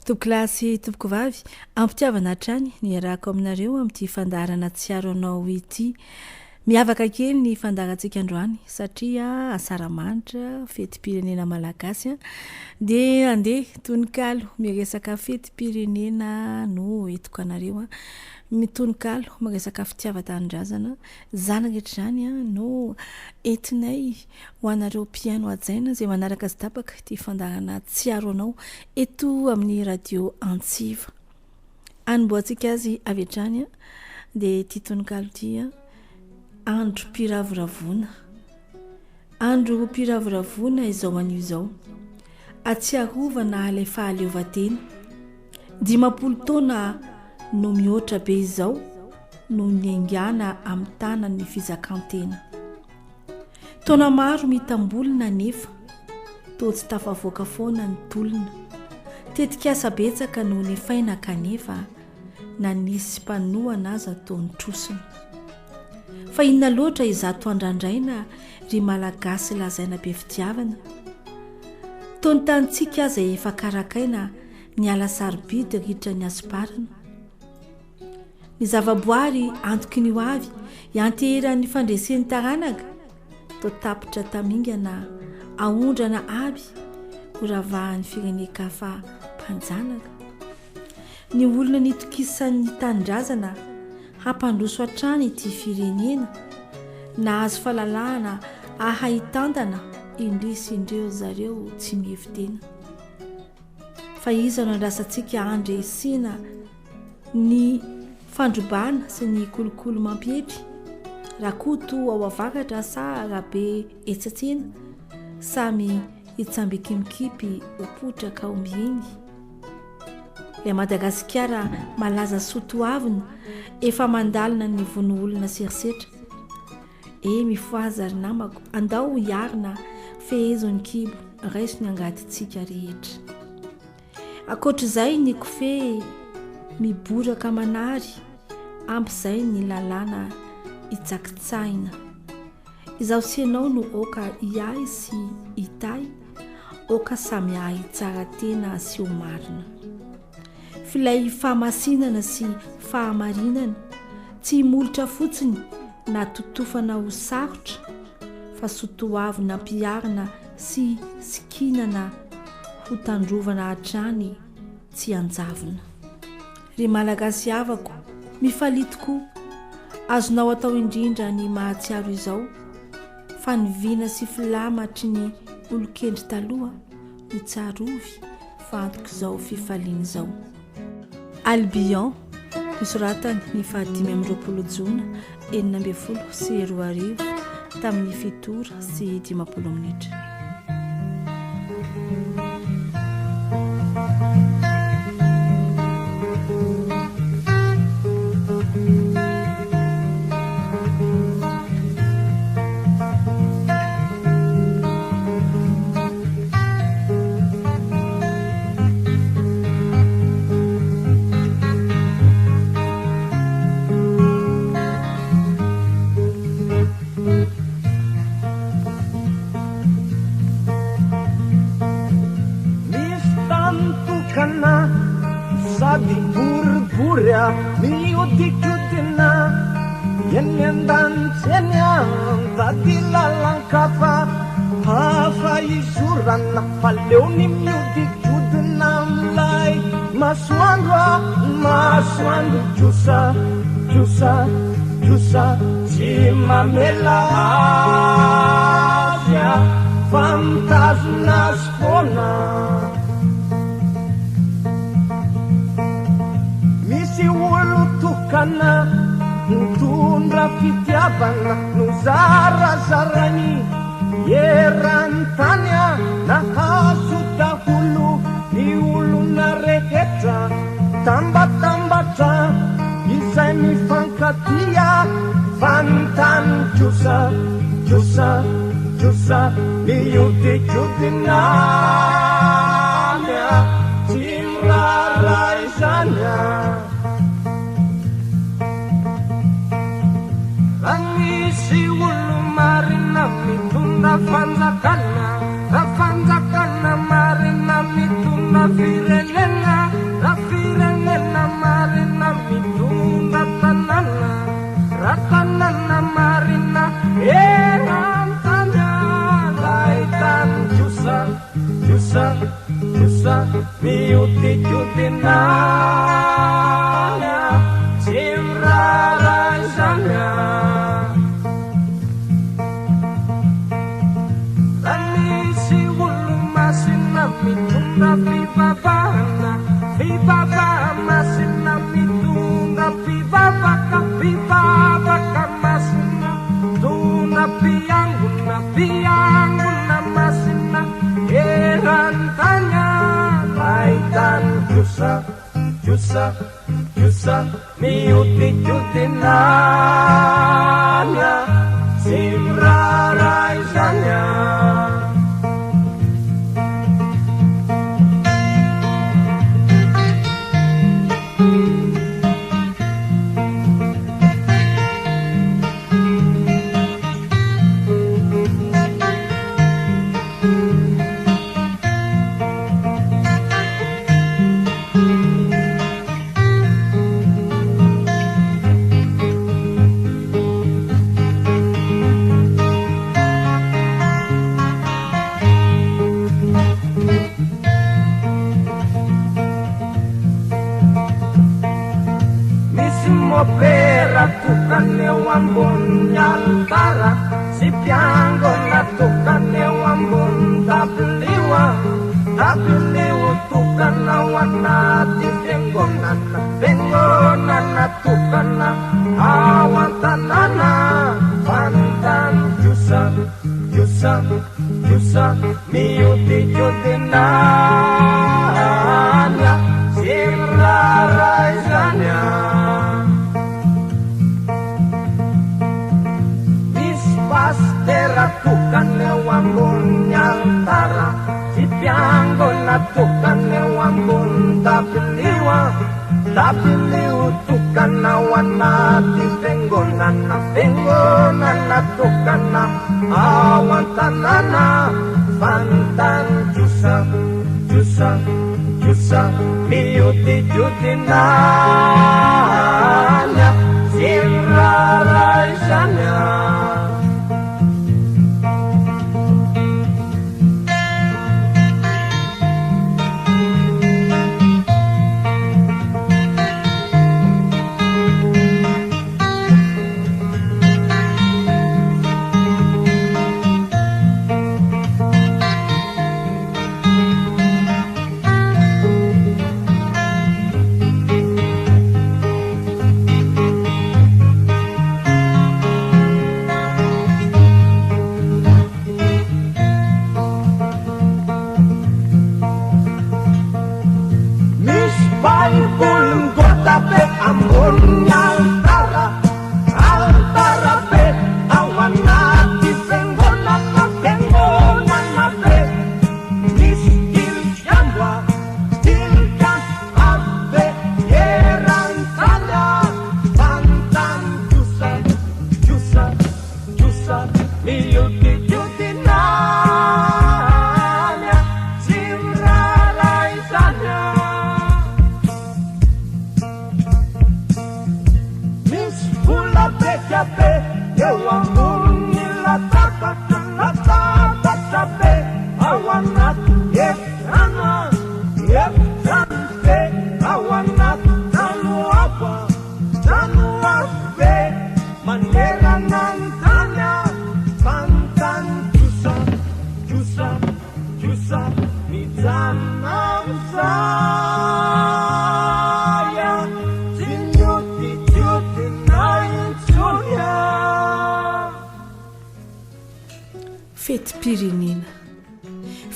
Tokolasy tompoko vavy ampitiavana hatrany niarahako aminareo amin'ity fandarana tsiaro anao ity. Miavaka kely ny fandarantsika androany satria asaramanitra fetim-pirenena malagasy dia andeha tononkalo miresaka fetim-pirenena no etiko anareo mitononkalo miresaka fitiavan-tanindrazana zany rehetra zany no entinay ho anareo piano ajaina izay manaraka sy tapaka ity fandarana tsiaro anao eto amin'ny radio Antsiva. Anomboantsika azy avy hatrany dia ity tononkalo ity andro mpiravoravona. Andro mpiravoravona izao anio izao. Atsiarovana ilay fahaleovan-tena. 10 taona no mihoatra be izao no niaingana amin'ny tanan'ny fizakantena. Taona maro mitambolina nefa toa tsy tafavoaka foana ny tolona. Tetika asa betsaka no nefaina kanefa na nisy mpanohana aza toa nitrosina. Fa inona loatra izato andrandraina ry malagasy lazaina be fitiavana. Toa ny tantsika aza efa karakaina ny ala sarobidy ritra ny asiparana. Ny zavaboary antoky ny hoavy ianteheran'ny fandresen'ny taranaka toa tapitra tamingana aondrana aby horavahan'ny firenekafa mpanjanaka. Ny olona nitokisan'ny tanindrazana hampandroso hatrany ity firenena na azo fahalalahana ahaitantana indrisindreo zareo tsy mihevitena. Fa iza no andrasantsika andresina ny fandrobana sy ny kolokolo mampietry rakoto ao avakatra sa rabe etsatsena samy itsambikimikipy opotraka ao mihiny. Ilay Madagasikara malaza sotoavina efa mandalina ny vonoolona serisetra. Mifoaza ry namako andao hiarina fehezon'ny kibo raiso ny angatitsika rehetra. Akoatr'izay ny kofehy miboraka manary amp'izay ny lalàna itsakitsaina. Izaho sy ianao no oka iay sy itay oka samy ahy tsara tena sy omarina. Filay fahamasinana sy fahamarinana tsy molotra fotsiny na totofana ho sarotra fa sotoavina ampiarina sy sikinana ho tandrovana hatrany tsy anjavina. Ry malagasy havako mifalitoko azonao atao indrindra ny mahatsiaro izao fa ny vina sy filamatry ny olokendry taloha no tsarovy fa antoko izao fifaliana izao. Albion misoratany ny 5 Jona 2020 tamin'ny 7:10 minitra. Miodikudina yenendan senyang tadilalangkafa hafa isuran paleoni miodikudina mlai maswandu jusa simamela asia fantasna spona. Si ulu tukana ntundra fitiavana nuzara-zarani yerantanya na hasu dahulu ni ulu na rehetra tambata isai mifangkatia fantan jusa miudi-judinanya simraraisanya. Si ulu marina mitunda fanzakana marina mitunda firenena jusa miuti-jutinanya simraraisanya tanisi wulu masina mitunda vivavana vivava masina mitunda vivavaka vivavaka masina tuna pianguna masina erantanya laitan jusa miuti-jutinanya simraraisanya Tukane wambon nyantara si piango na tukane wambon tabeliwa tukana wana di bengonana tukana awantanana pantan jusa miuti-jutinanya simraraisanya tukane wambon nyantara si piango na tukane wambon tabeliwa tukana wana di bengonana tukana awantanana pantan jusa miuti-jutinanya simraraisanya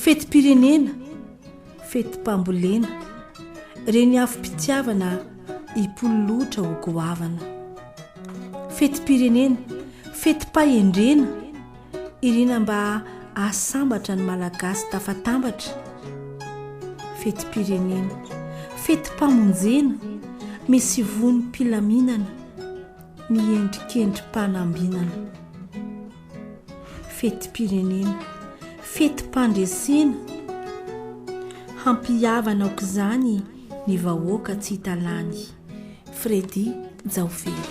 feti-pirenena feti-pambolena reny afim-pitiavana ipololotra ho goavana feti-pirenena feti-pahendrena irina mba asambatra ny malagasy tafatambatra feti-pirenena feti-pamonjena misy vony mpilaminana miendrikendrim-panambinana feti-pirenena feti-pandresena hampihavana aoka izany ny vahoaka tsy hitalany Fredy Jaofely.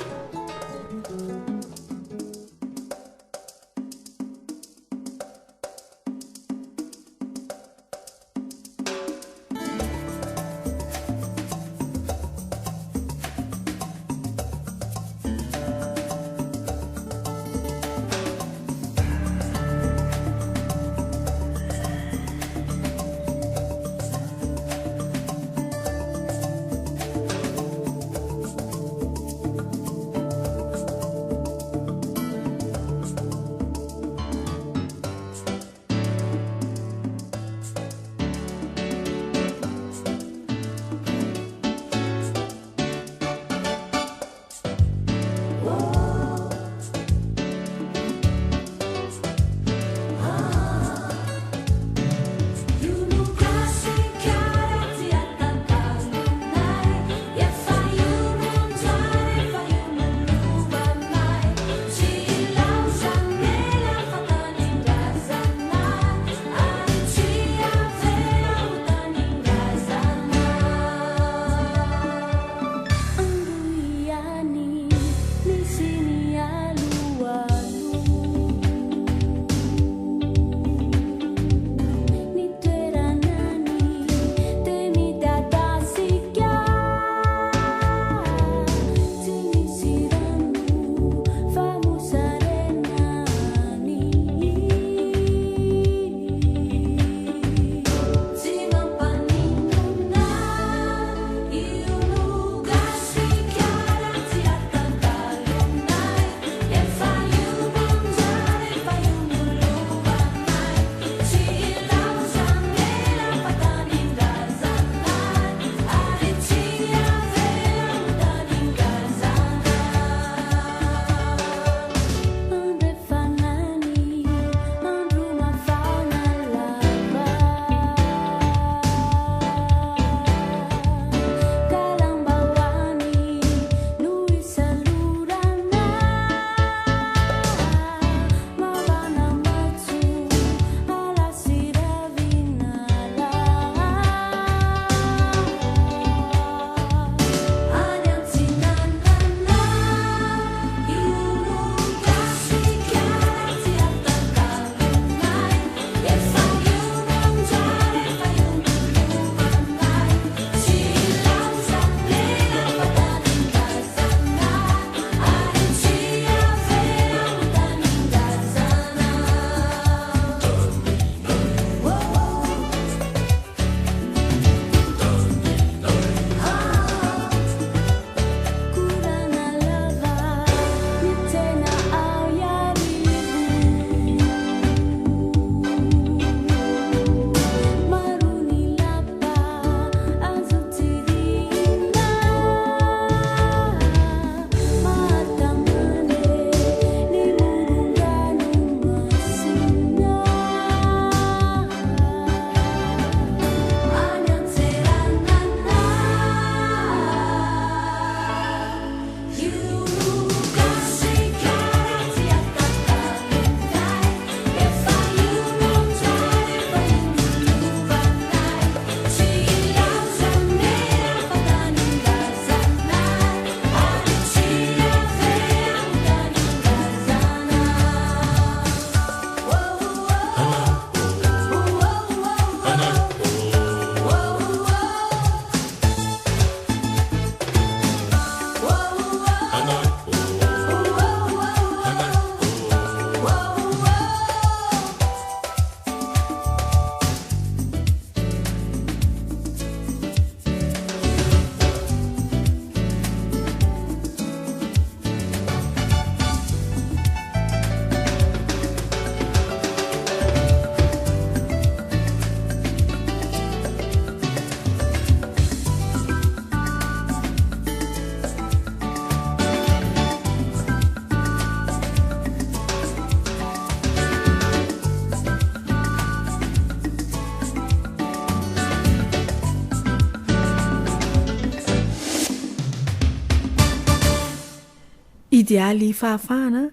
Idealy fahafahana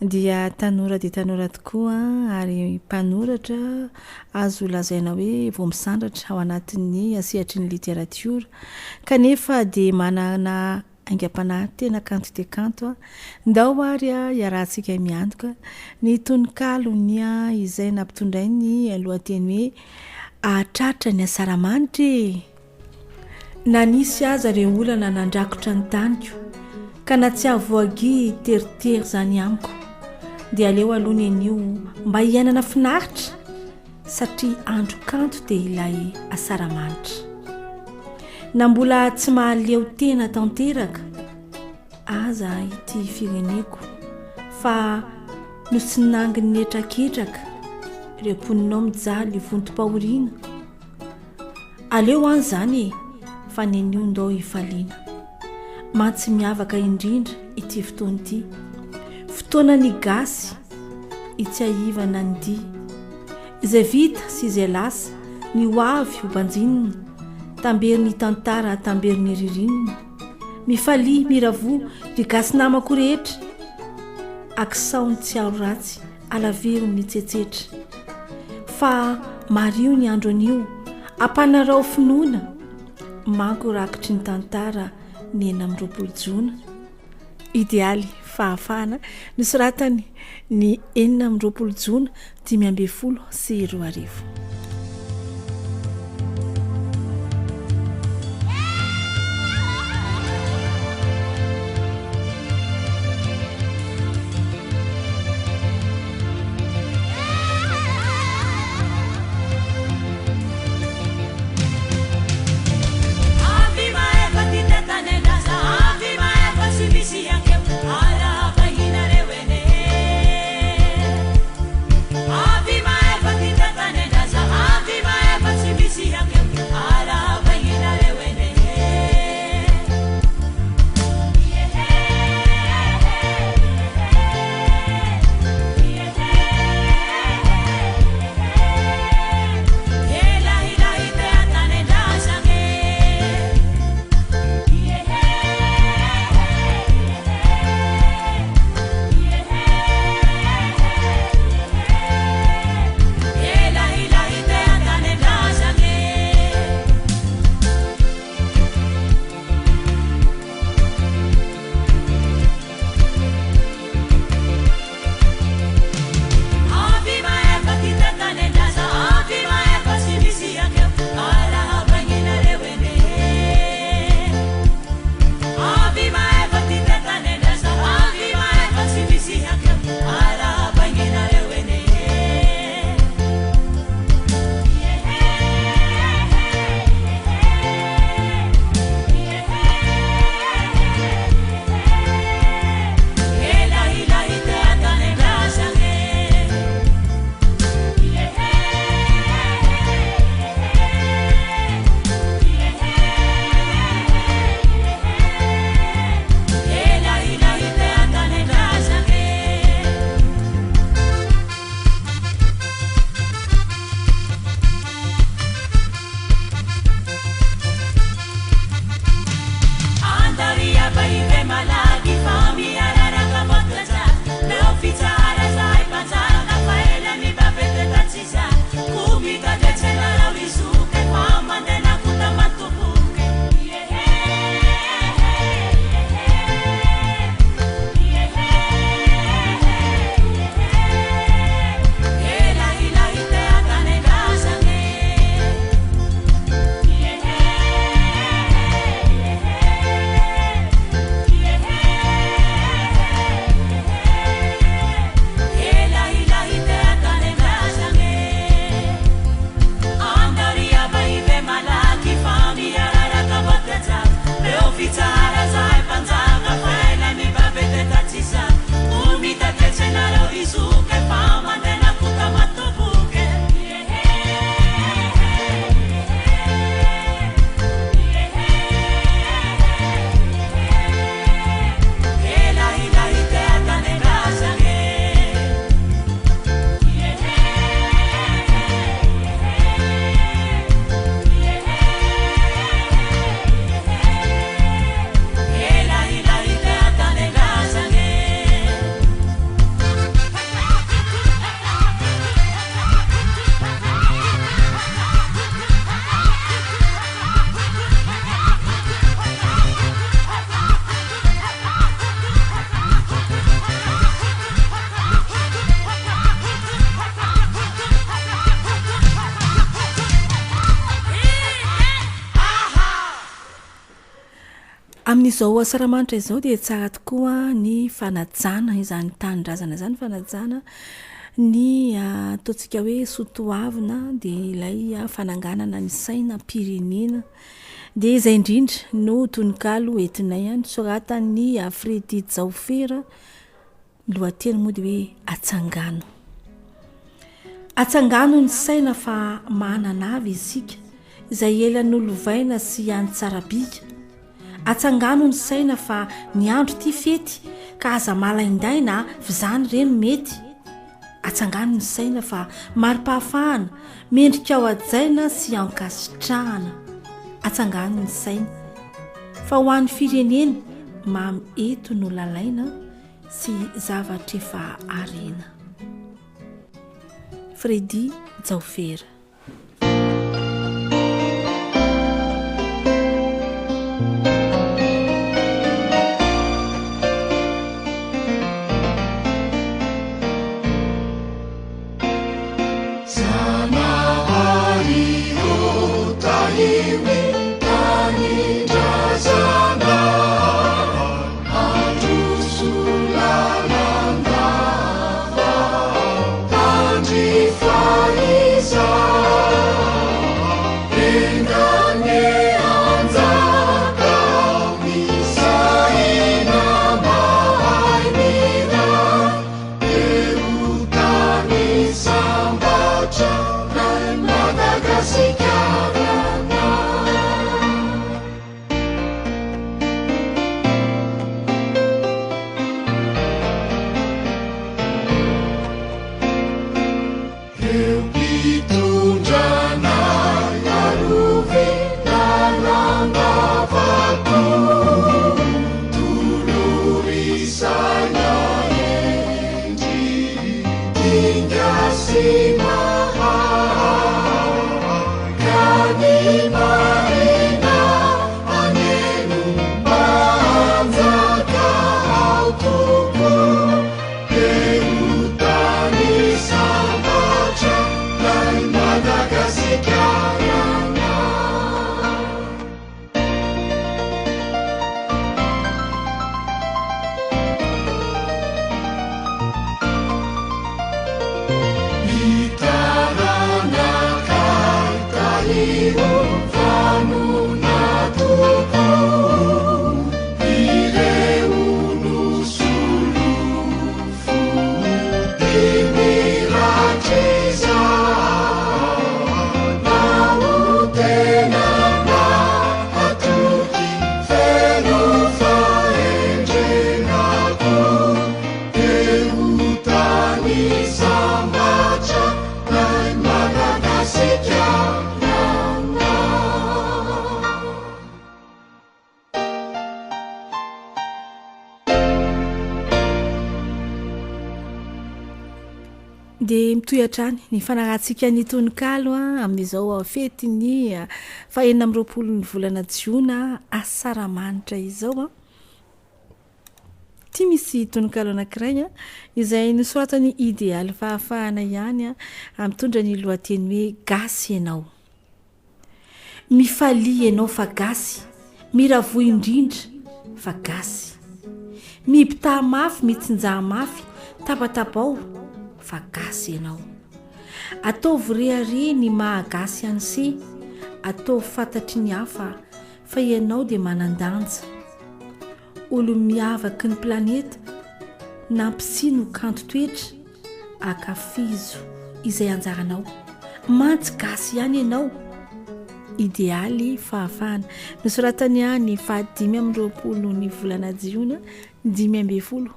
dia tanora dia tanora tokoa ary mpanoratra azo lazaina hoe vao misandratra ao anatin'ny asiatry ny literatiora kanefa dia manana aingam-panahy tena kanto dia kanto ndao ary iarahantsika miantoka ny tonokalony izay nampitondray ny lohateny hoe ahatratra ny asaramanitra na nisy aza ireo olana nandrakotra ny taniko ka na tsy avoagy teritery zany amiko dia aleo aloha nenio mba hiainana finaritra satria andro kanto dia ilay asaramanitra na mbola tsy mahaleo tena tanteraka aza ity fireneko fa no tsy nanginy netraketraka ireo mponinao mijaly vontom-pahoriana aleo any zany fa nenio ndao hifaliana mantsy miavaka indrindra ity fotoana ity fotoana ny gasy itsy ahivana ny dia izay vita sy izay lasa ny hoavy ho banjinina tambery ny tantara tambery ny ririnina mifalia miravo ny gasy namako rehetra akisaony tsy aro ratsy alavero ny tsetsetra fa mario ny andro anio ampanarao finoana manko rakitry ny tantara ny 4 jona idealy fahafahana nosoratany ny 4 jona 2020. Ave Maria, amin'izao asaramanitra izao dia tsara tokoa ny fanajana izany tanindrazana izany fanajana ny ataontsika hoe sotoavina dia ilay fananganana ny saina pirenena dia izay indrindra no tononkalo entinay any soratany Fredy Jaofera lohateny moa dia hoe atsangano ny saina fa manana avy isika izay elan'olovaina sy antsarabika. Atsangano ny saina fa ny andro ty fety ka aza malaindaina fizany reny mety. Atsangano ny saina fa mari-pahafahana mendrika ao ajaina sy ankasitrahana. Atsangano ny saina fa ho an'ny firenena mamy eto no lalaina sy zavatra efa arena. Fredy Jaofera. Dia mitoyatrany ny fanarahantsika ny tononkalo amin'izao fety ny fahenina amby 20 ny volana Jiona asaramanitra izao ty misy tononkalo anankiray izay nosoratany idéal fahafahana ihany mitondra ny lohateny hoe gasy ianao. Mifalia ianao fa gasy, miravoa indrindra fa gasy, mipitaha mafy mitsinjaha mafy, tapatapao fa gasy ianao. Ataovy rehare ny mahagasy an'se, ataovy fantatry ny hafa fa ianao dia manandanja. Olo miavaky ny planeta nampitsino kanto toetra akafizo izay anjaranao, mantsy gasy ihany ianao. Idéaly fahafahana nosoratany any fa 5 ny volana Jiona 2020.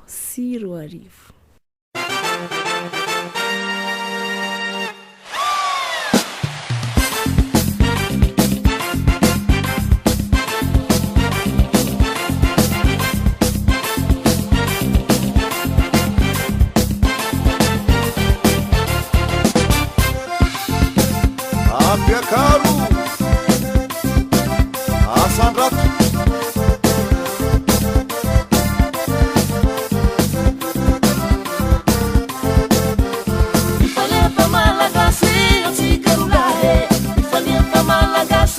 Malaga,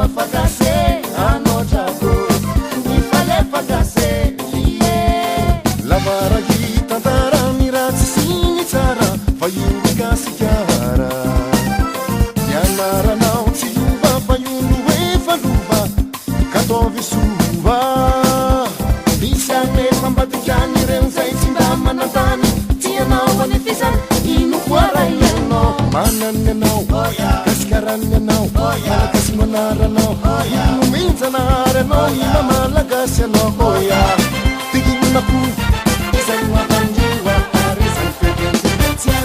voafakase anotrako nifalefakase ie lavaragi tantara miratsy siny tsara fa io mikasikara nianaranao tsy ova fa iono efa lova kataovy sova misy ane fambadikany reo zay tsy mba manatany tianao anefisany ino koaray anao manany anao kasikarany anao malakasy manaranao ino minjanaranao ina malagasy anao oya tiginonako izay mampandriwa arizany fedentetia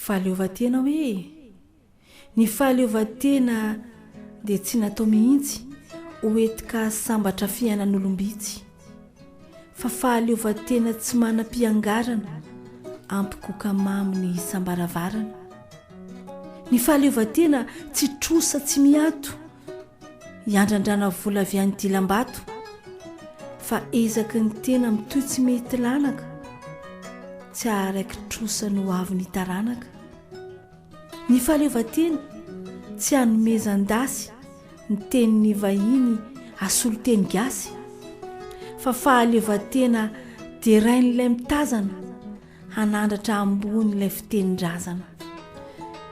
fahaleovatena hoe ny fahaleovatena dia tsy natao mihitsy hoetika sambatra fiainan'olombitsy fa fahaleovatena tsy manam-piangarana ampikoka maminy sambaravarana. Ny fahaleovatena tsy trosa tsy miato hiandrandrana vola avy any dilam-bato fa ezaky ny tena mitoy tsy mety lanaka tsy araiky trosa no avy ny taranaka. Ny fahaleovatena tsy hanomezan-dasy ny tenin'ny vahiny asolo teny gasy fa fahaleovatena dia rain'ilay mitazana hanandratra ambony ilay fitenin-drazana.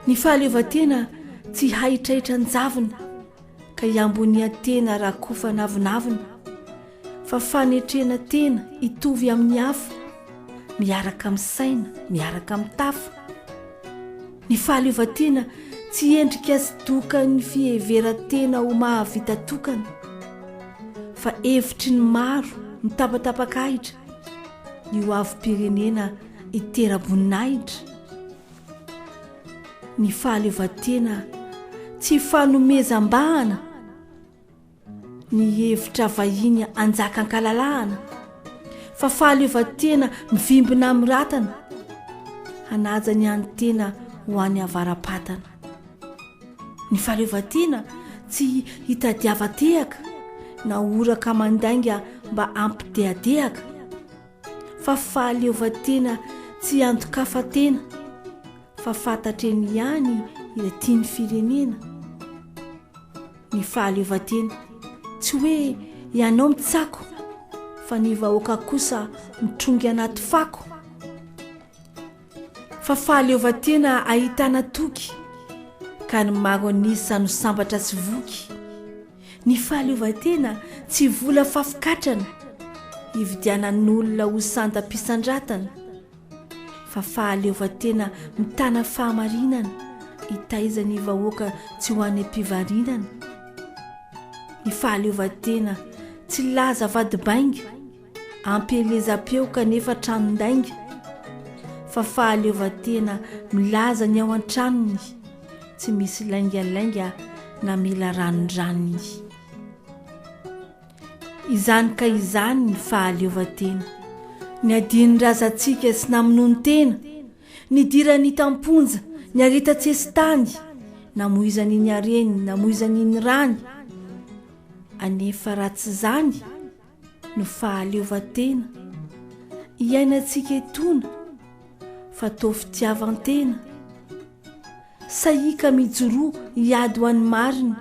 Ny fahaleovatena tsy haitraitra ny-javina ka hiambonia tena raha kofa navinavina fa fanetrena tena hitovy amin'ny hafa miaraka amin'ny saina miaraka amin'ny tafa. Ny fahaleovatena tsy endrika sy doka ny fiheveran-tena ho mahavita tokana fa hevitry ny maro mitapatapakahitra ny ho avy-pirenena hitera-boninahitra. Ny fahaleovatena tsy fanomezam-bahana ny hevitra vahiny anjakan-kalalahana fa fahaleovantena mivimbina amin'ny ratana hanaja ny any tena ho an'ny avaram-patana. Ny fahaleovantena tsy hitadiavatehaka na oraka mandainga mba ampidehadehaka, fa fahaleovantena tsy antokafatena fa fantatreny ihany ilay tiany firenena. Ny fahaleovantena tsy hoe ianao mitsako fa ny vahoaka kosa mitrongy anaty fako, fa fahaleovantena ahitana toky ka ny maro anisa no sambatra sy voky. Ny fahaleovantena tsy vola fafikatrana hividianan'olona ho sandam-pisandratana, fa fahaleovantena mitana fahamarinana hitaizany vahoaka tsy ho any am-pivarinana. Ny fahaleovantena tsy laza vadibainga ampelezam-peo kanefa tranondainga, fa fahaleovantena milaza ny ao an-tranony tsy misy laingalainga na mila ranondranony. Izany ka izany ny fahaleovantena, ny adiany razantsika sy namonoany tena, ny dirany tamponja ny arita-tsesy tany, namoizany ny areny namoizany ny rany, anefa raha tsy zany no fahaleovantena iainantsika etona fa toa fitiavan-tena. Sahika mijoroa hiady ho an'ny marina,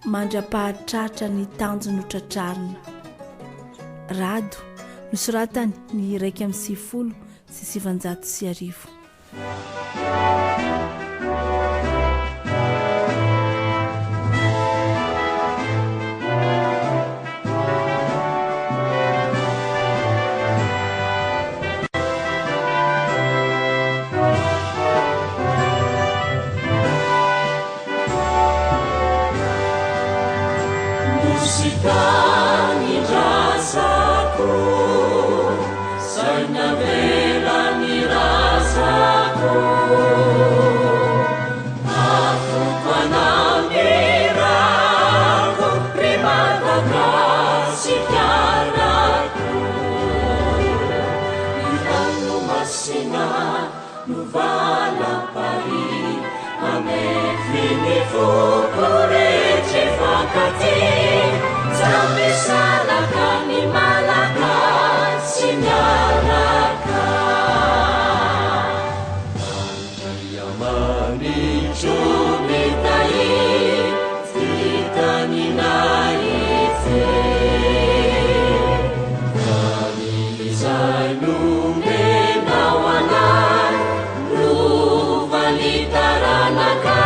mandra-pahatratra ny tanjony ho tratrarina. Rado nosoratany ny 1:690. Musicani razako, saina velani razako, afukanambirako rimadagasikaraku, irano masina nuvalapari amefini fukurece fakati. Sampai salahkan di Malaka sinyalaka, dia mani cumi tai kita ni naife, kami zainu menawanan lu valitaranaka,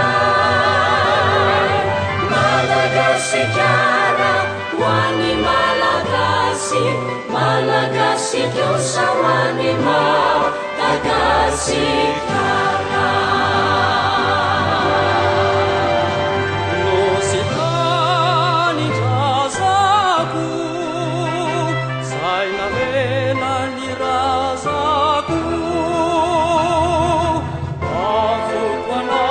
Malagasi cara wani Malagasi, Malagasi kyosa wani Malagasi kara. Lusitani razaku, saina velani razaku, afukwana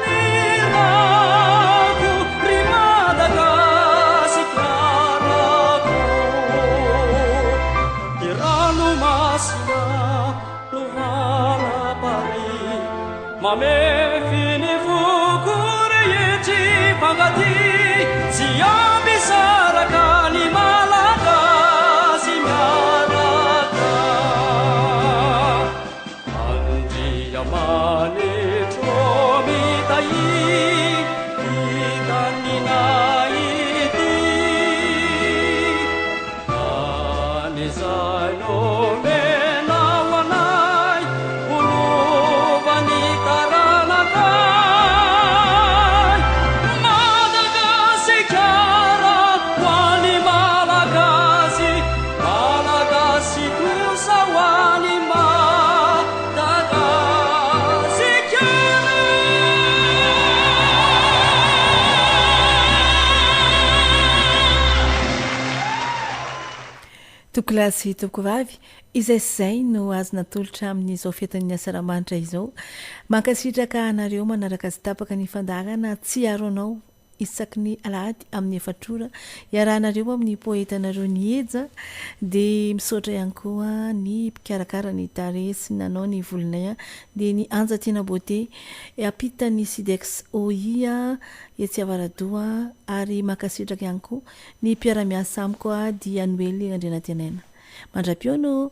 niraku rimadagasi karaku, iranu masina luvala pari mamefini fukure yeci pangati siambi sarakani Malagasi miaraka, andriamani tromitai itani naiti, anizaino menawanai uluvani taranakai, Madagasikara wani Malagasi, Malagasi kusa wani Madagasikara. Tokolasy toko vavy izay zay no azo natolotra amin'izao fetin'ny asaramanitra izao. Mankasitraka anareo manaraka sy tapaka ny fandarana tsy aronao isaky ny alahady amin'ny efatrora iarahanareo amin'ny poetanareo ny eja dia misaotra ihany koa ny mpikarakara ny taresy nanao ny volonay a dia ny anjatiana bote apita ny sidex oia etsy avaradoa ary makasitraka ihany koa ny mpiara-miasa amiko a dia noely andrianatenena mandra-piono